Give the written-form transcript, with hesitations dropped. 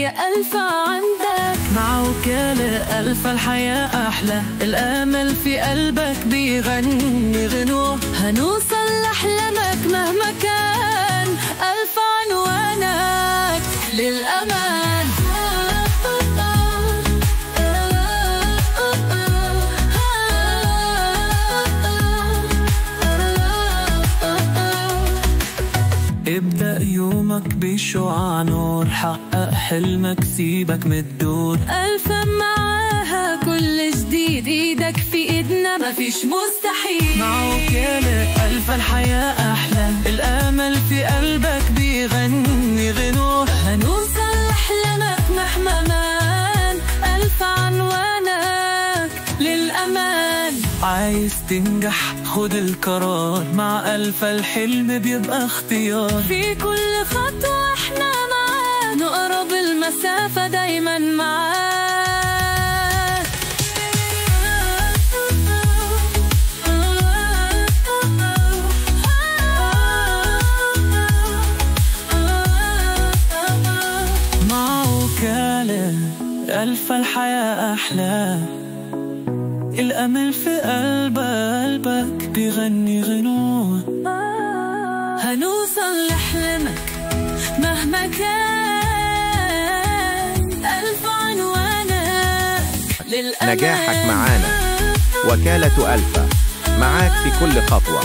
يا ألفا عندك. مع وكالة ألفا الحياة أحلى، الأمل في قلبك بيغني غنوة. هنوصل لأحلامك مهما كان، ألفا عنوانك للأمان. ابدأ يومك بشعاع نور، حقق حلمك سيبك من الدور. ألفا معاها كل جديد، ايدك في ايدنا مفيش مستحيل. مع وكالة ألفا الحياة أحلى، الأمل في قلبك بيغني غنوة. هنوصل لأحلامك مهما مان، ألفا عنوانك للأمان. عايز تنجح خد القرار، مع ألفا الحلم بيبقى اختيار. في كل خطوة احنا معاك، نقرب المسافة دايما معاك. مع وكالة ألفا الحياة أحلى، الأمل في قلبك بيغني غنوة. هنوصل لحلمك مهما كان، ألفا عنوانك للأمان. نجاحك معانا، وكالة ألفا معاك في كل خطوة.